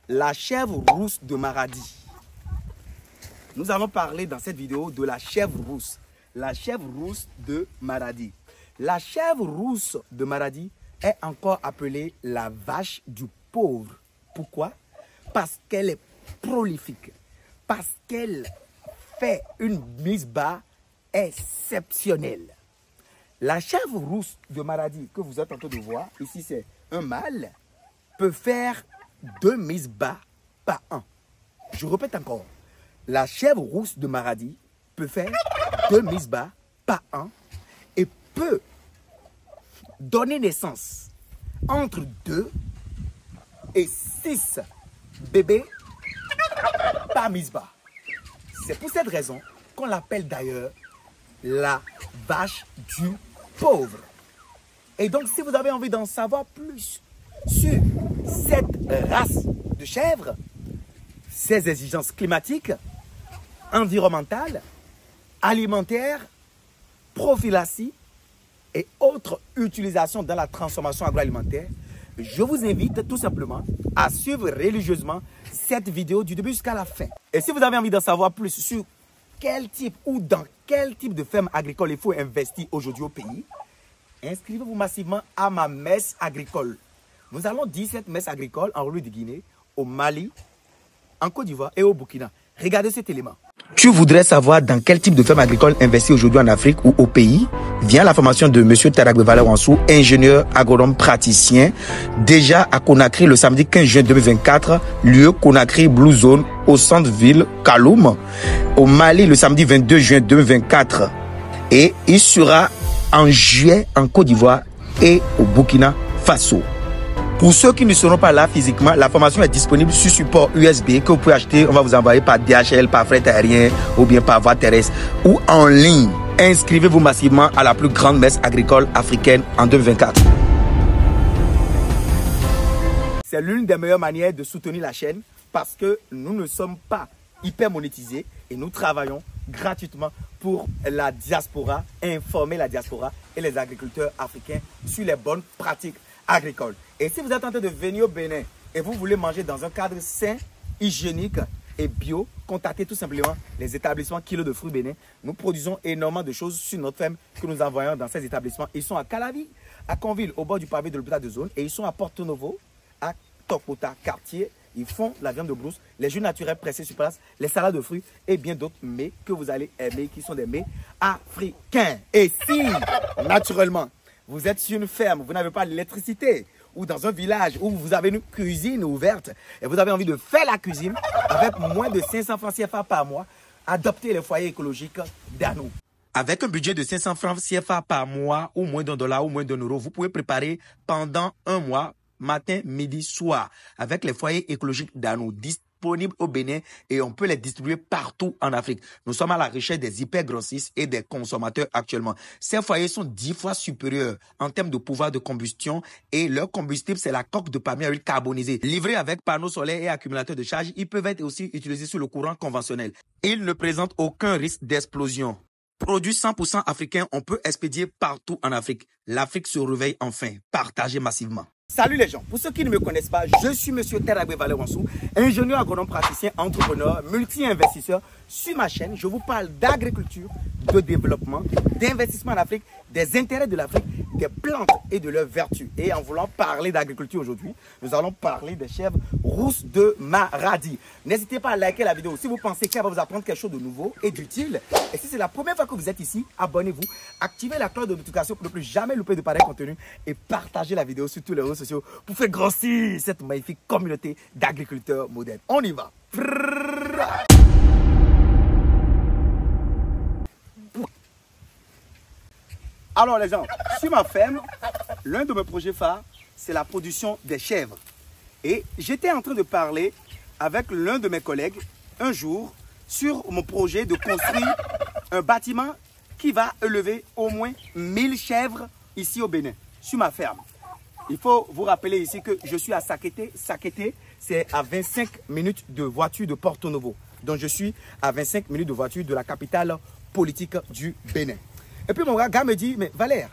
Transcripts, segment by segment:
La chèvre rousse de Maradi. Nous allons parler dans cette vidéo de la chèvre rousse. La chèvre rousse de Maradi. La chèvre rousse de Maradi est encore appelée la vache du pauvre. Pourquoi? Parce qu'elle est prolifique. Parce qu'elle fait une mise bas exceptionnelle. La chèvre rousse de Maradi que vous êtes en train de voir, ici c'est un mâle, peut faire 2 mises bas par an. Je répète encore. La chèvre rousse de Maradi peut faire 2 mises bas par an et peut donner naissance entre 2 et 6 bébés par mise bas. C'est pour cette raison qu'on l'appelle d'ailleurs la vache du pauvre. Et donc, si vous avez envie d'en savoir plus sur cette race de chèvre, ses exigences climatiques, environnementales, alimentaires, prophylaxie et autres utilisations dans la transformation agroalimentaire, je vous invite tout simplement à suivre religieusement cette vidéo du début jusqu'à la fin. Et si vous avez envie d'en savoir plus sur quel type ou dans quel type de ferme agricole il faut investir aujourd'hui au pays, inscrivez-vous massivement à ma messe agricole. Nous allons dire cette messe agricole en République de Guinée, au Mali, en Côte d'Ivoire et au Burkina. Regardez cet élément. Tu voudrais savoir dans quel type de ferme agricole investir aujourd'hui en Afrique ou au pays? Viens à la formation de M. Teragbe Valé-Wansou, ingénieur agronome praticien, déjà à Conakry le samedi 15 juin 2024, lieu Conakry Blue Zone au centre-ville Kaloum, au Mali le samedi 22 juin 2024 et il sera en juillet en Côte d'Ivoire et au Burkina Faso. Pour ceux qui ne seront pas là physiquement, la formation est disponible sur support USB que vous pouvez acheter. On va vous envoyer par DHL, par fret aérien ou bien par voie terrestre ou en ligne. Inscrivez-vous massivement à la plus grande messe agricole africaine en 2024. C'est l'une des meilleures manières de soutenir la chaîne parce que nous ne sommes pas hyper monétisés et nous travaillons gratuitement pour la diaspora, informer la diaspora et les agriculteurs africains sur les bonnes pratiques agricoles. Et si vous êtes en train de venir au Bénin et vous voulez manger dans un cadre sain, hygiénique et bio, contactez tout simplement les établissements Kilo de Fruits Bénin. Nous produisons énormément de choses sur notre ferme que nous envoyons dans ces établissements. Ils sont à Calavi, à Conville, au bord du pavé de l'hôpital de zone, et ils sont à Porto Novo, à Tokota, quartier. Ils font la viande de brousse, les jus naturels pressés sur place, les salades de fruits et bien d'autres mets que vous allez aimer, qui sont des mets africains. Et si, naturellement, vous êtes sur une ferme, vous n'avez pas d'électricité, ou dans un village où vous avez une cuisine ouverte et vous avez envie de faire la cuisine avec moins de 500 francs CFA par mois, adoptez les foyers écologiques d'Ano. Avec un budget de 500 francs CFA par mois ou moins d'$1 ou moins d'€1, vous pouvez préparer pendant un mois, matin, midi, soir, avec les foyers écologiques d'Ano disponibles au Bénin et on peut les distribuer partout en Afrique. Nous sommes à la recherche des hyper-grossistes et des consommateurs actuellement. Ces foyers sont 10 fois supérieurs en termes de pouvoir de combustion et leur combustible, c'est la coque de palmier à huile carbonisée. Livrés avec panneaux solaires et accumulateurs de charge, ils peuvent être aussi utilisés sur le courant conventionnel. Ils ne présentent aucun risque d'explosion. Produits 100% africains, on peut expédier partout en Afrique. L'Afrique se réveille enfin. Partagez massivement. Salut les gens, pour ceux qui ne me connaissent pas, je suis M. Teragbe Valé-Wansou, ingénieur agronome praticien, entrepreneur, multi-investisseur. Sur ma chaîne, je vous parle d'agriculture, de développement, d'investissement en Afrique, des intérêts de l'Afrique, des plantes et de leurs vertus. Et en voulant parler d'agriculture aujourd'hui, nous allons parler des chèvres rousses de Maradi. N'hésitez pas à liker la vidéo si vous pensez qu'elle va vous apprendre quelque chose de nouveau et d'utile. Et si c'est la première fois que vous êtes ici, abonnez-vous, activez la cloche de notification pour ne plus jamais louper de pareil contenu et partagez la vidéo sur tous les réseaux sociaux pour faire grossir cette magnifique communauté d'agriculteurs modernes. On y va. Alors les gens, sur ma ferme, l'un de mes projets phares, c'est la production des chèvres. Et j'étais en train de parler avec l'un de mes collègues un jour sur mon projet de construire un bâtiment qui va élever au moins 1000 chèvres ici au Bénin, sur ma ferme. Il faut vous rappeler ici que je suis à Sakété. Sakété, c'est à 25 minutes de voiture de Porto Novo. Donc je suis à 25 minutes de voiture de la capitale politique du Bénin. Et puis mon gars me dit, mais Valère,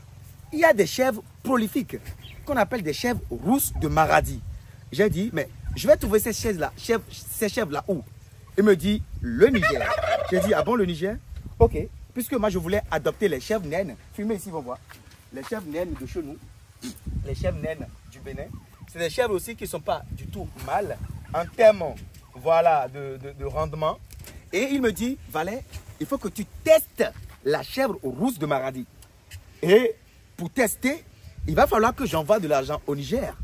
il y a des chèvres prolifiques qu'on appelle des chèvres rousses de Maradi. J'ai dit, mais je vais trouver ces chèvres-là où? Il me dit, le Niger. J'ai dit, ah bon, le Niger? Ok, puisque moi, je voulais adopter les chèvres naines. Filmez ici, vous voir. Les chèvres naines de chez nous, les chèvres naines du Bénin. C'est des chèvres aussi qui ne sont pas du tout mâles en termes, voilà, de rendement. Et il me dit, Valais, il faut que tu testes la chèvre rousse de Maradi. Et pour tester, il va falloir que j'envoie de l'argent au Niger.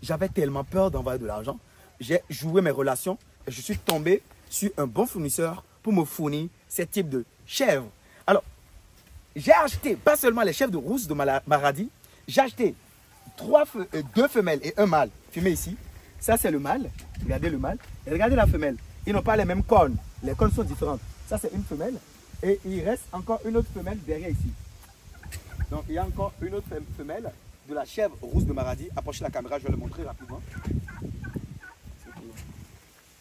J'avais tellement peur d'envoyer de l'argent. J'ai joué mes relations et je suis tombé sur un bon fournisseur pour me fournir ce type de chèvre. Alors, j'ai acheté pas seulement les chèvres de rousse de Maradi, j'ai acheté 2 femelles et un mâle. Filmez ici. Ça, c'est le mâle. Regardez le mâle. Et regardez la femelle. Ils n'ont pas les mêmes cornes. Les cornes sont différentes. Ça, c'est une femelle. Et il reste encore une autre femelle derrière ici. Donc, il y a encore une autre femelle de la chèvre rousse de Maradi. Approchez la caméra, je vais le montrer rapidement.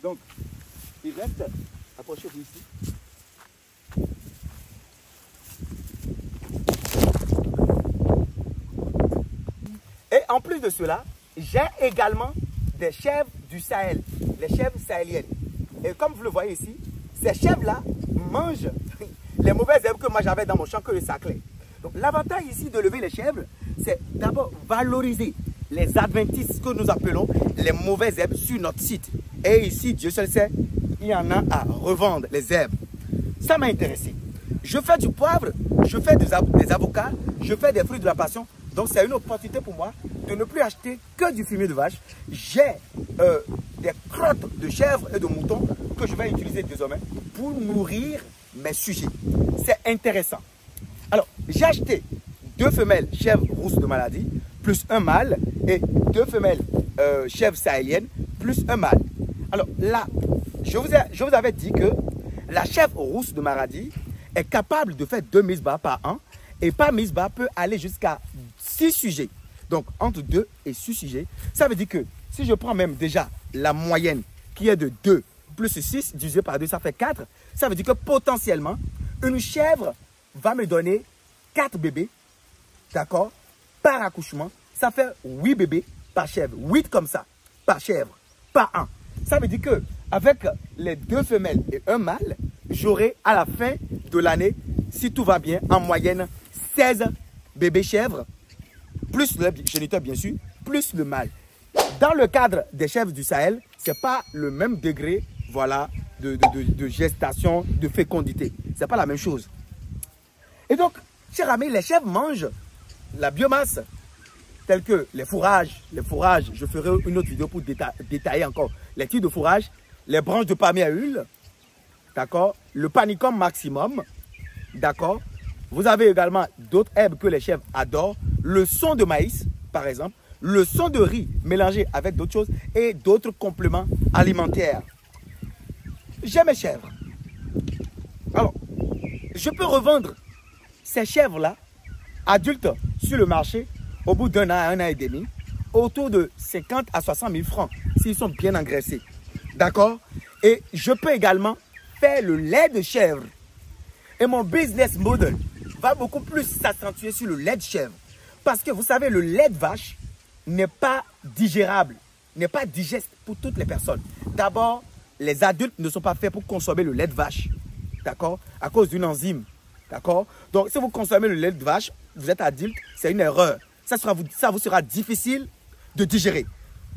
Donc, il reste, approchez-vous ici. Et en plus de cela, j'ai également des chèvres du Sahel, les chèvres sahéliennes. Et comme vous le voyez ici, ces chèvres-là mangent les mauvaises herbes que moi j'avais dans mon champ que le saclais. Donc l'avantage ici de lever les chèvres, c'est d'abord valoriser les adventices que nous appelons les mauvaises herbes sur notre site. Et ici, Dieu seul sait, il y en a à revendre les herbes. Ça m'a intéressé. Je fais du poivre, je fais des avocats, je fais des fruits de la passion. Donc c'est une opportunité pour moi de ne plus acheter que du fumier de vache. J'ai des crottes de chèvres et de moutons que je vais utiliser désormais pour nourrir mes sujets. C'est intéressant. Alors, j'ai acheté 2 femelles chèvres rousses de Maradi, plus un mâle, et 2 femelles chèvres sahéliennes, plus un mâle. Alors là, je vous avais dit que la chèvre rousse de Maradi est capable de faire 2 misbahs par an, et par misbah peut aller jusqu'à 6 sujets. Donc, entre 2 et 6 sujets, ça veut dire que si je prends même déjà la moyenne qui est de 2 plus 6 divisé par 2, ça fait 4. Ça veut dire que potentiellement, une chèvre va me donner 4 bébés, d'accord, par accouchement. Ça fait 8 bébés par chèvre. 8 comme ça, par chèvre, par an. Ça veut dire que avec les 2 femelles et un mâle, j'aurai à la fin de l'année, si tout va bien, en moyenne, 16 bébés chèvres, plus le géniteur bien sûr, plus le mâle. Dans le cadre des chèvres du Sahel, ce n'est pas le même degré, voilà, de gestation, de fécondité. Ce n'est pas la même chose. Et donc, chers amis, les chèvres mangent la biomasse, telle que les fourrages. Les fourrages, je ferai une autre vidéo pour détailler encore les types de fourrages, les branches de palmier à huile, d'accord, le panicum maximum, d'accord. Vous avez également d'autres herbes que les chèvres adorent, le son de maïs, par exemple, le son de riz mélangé avec d'autres choses et d'autres compléments alimentaires. J'ai mes chèvres. Alors, je peux revendre ces chèvres-là, adultes, sur le marché, au bout d'un an à 1 an et demi, autour de 50 à 60 000 francs, s'ils sont bien engraissés. D'accord? Et je peux également faire le lait de chèvre. Et mon business model va beaucoup plus s'accentuer sur le lait de chèvre. Parce que vous savez, le lait de vache n'est pas digérable, n'est pas digeste pour toutes les personnes. D'abord, les adultes ne sont pas faits pour consommer le lait de vache, d'accord, à cause d'une enzyme, d'accord. Donc, si vous consommez le lait de vache, vous êtes adulte, c'est une erreur. Ça vous sera difficile de digérer.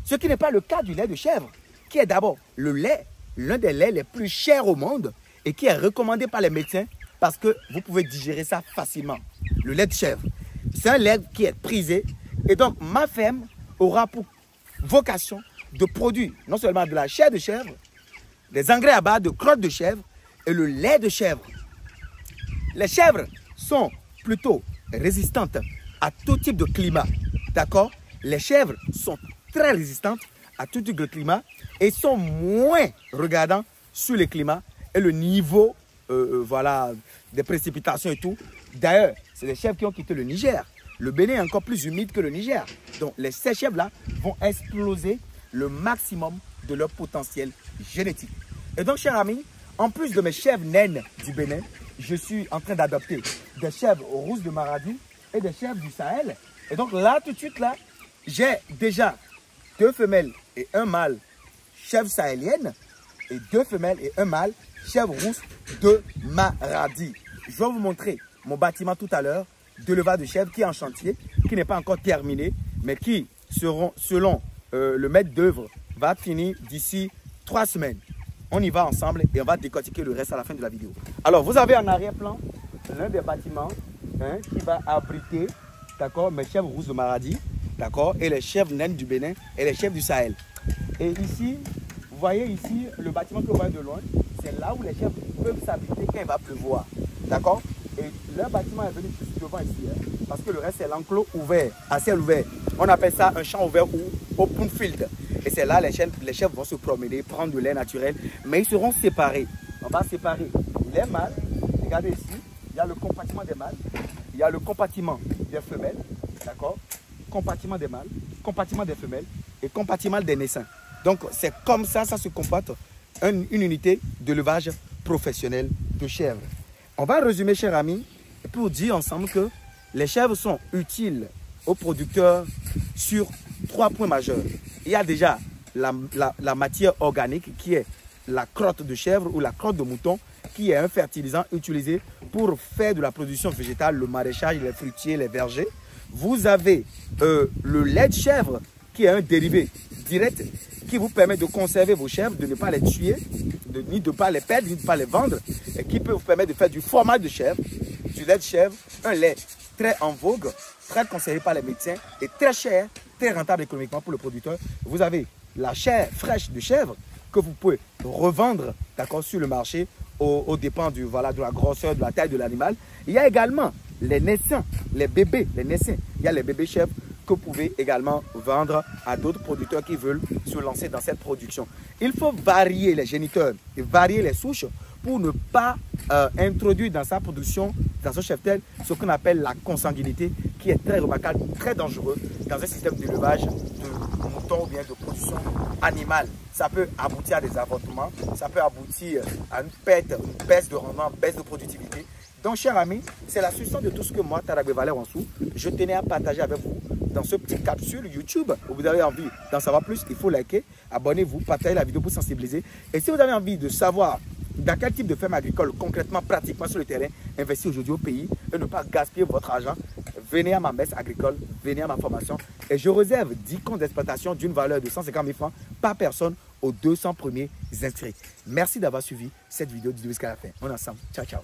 Ce qui n'est pas le cas du lait de chèvre, qui est d'abord le lait, l'un des laits les plus chers au monde et qui est recommandé par les médecins parce que vous pouvez digérer ça facilement. Le lait de chèvre, c'est un lait qui est prisé et donc ma ferme aura pour vocation de produire non seulement de la chair de chèvre, des engrais à base de crottes de chèvre et le lait de chèvre. Les chèvres sont plutôt résistantes à tout type de climat, d'accord? Les chèvres sont très résistantes à tout type de climat et sont moins regardants sur le climat et le niveau voilà, des précipitations et tout. D'ailleurs, c'est les chèvres qui ont quitté le Niger. Le Bénin est encore plus humide que le Niger. Donc, ces chèvres-là vont exploser le maximum de leur potentiel génétique. Et donc, chers amis, en plus de mes chèvres naines du Bénin, je suis en train d'adopter des chèvres rousses de Maradi et des chèvres du Sahel. Et donc là, tout de suite, là, j'ai déjà 2 femelles et un mâle chèvre sahélienne et 2 femelles et 1 mâle, chèvre rousse de Maradi. Je vais vous montrer mon bâtiment tout à l'heure d'élevage de chèvres qui est en chantier, qui n'est pas encore terminé, mais qui seront, selon le maître d'œuvre, va finir d'ici 3 semaines. On y va ensemble et on va décortiquer le reste à la fin de la vidéo. Alors, vous avez en arrière-plan l'un des bâtiments qui va abriter, d'accord, mes chèvres rousses de Maradi, d'accord, et les chèvres naines du Bénin et les chèvres du Sahel. Et ici, vous voyez ici le bâtiment que vous voyez de loin, c'est là où les chèvres peuvent s'abriter quand il va pleuvoir, d'accord. Et leur bâtiment est venu devant ici, parce que le reste c'est l'enclos ouvert, à ciel ouvert. On appelle ça un champ ouvert ou open field. Et c'est là les chèvres vont se promener, prendre de l'air naturel, mais ils seront séparés. On va séparer les mâles. Regardez ici, il y a le compartiment des mâles, il y a le compartiment des femelles, d'accord, compartiment des mâles, compartiment des femelles et compartiment des naissants. Donc c'est comme ça, ça se comporte une unité d'élevage professionnel de chèvres. On va résumer, chers amis, pour dire ensemble que les chèvres sont utiles aux producteurs sur 3 points majeurs. Il y a déjà la matière organique qui est la crotte de chèvre ou la crotte de mouton, qui est un fertilisant utilisé pour faire de la production végétale, le maraîchage, les fruitiers, les vergers. Vous avez le lait de chèvre qui est un dérivé direct qui vous permet de conserver vos chèvres, de ne pas les tuer, ni de ne pas les perdre, ni de ne pas les vendre, et qui peut vous permettre de faire du fromage de chèvre, du lait de chèvre, un lait très en vogue, très conseillé par les médecins et très cher, très rentable économiquement pour le producteur. Vous avez la chair fraîche de chèvre que vous pouvez revendre, d'accord, sur le marché au dépend de la grosseur, de la taille de l'animal. Il y a également les naissants, les bébés, les naissants. Il y a les bébés chèvres que vous pouvez également vendre à d'autres producteurs qui veulent se lancer dans cette production. Il faut varier les géniteurs et varier les souches pour ne pas introduire dans sa production, dans son cheptel, ce qu'on appelle la consanguinité, qui est très remarquable, très dangereux dans un système d'élevage de moutons ou bien de production animale. Ça peut aboutir à des avortements, ça peut aboutir à une baisse de rendement, baisse de productivité. Donc, chers amis, c'est la substance de tout ce que moi, Taragbe Valère Wansou, je tenais à partager avec vous dans ce petit capsule YouTube. Vous avez envie d'en savoir plus, il faut liker, abonnez-vous, partagez la vidéo pour sensibiliser. Et si vous avez envie de savoir dans quel type de ferme agricole, concrètement, pratiquement sur le terrain, investir aujourd'hui au pays et ne pas gaspiller votre argent, venez à ma messe agricole, venez à ma formation et je réserve 10 comptes d'exploitation d'une valeur de 150 000 francs par personne aux 200 premiers inscrits. Merci d'avoir suivi cette vidéo du début jusqu'à la fin. On est ensemble. Ciao, ciao.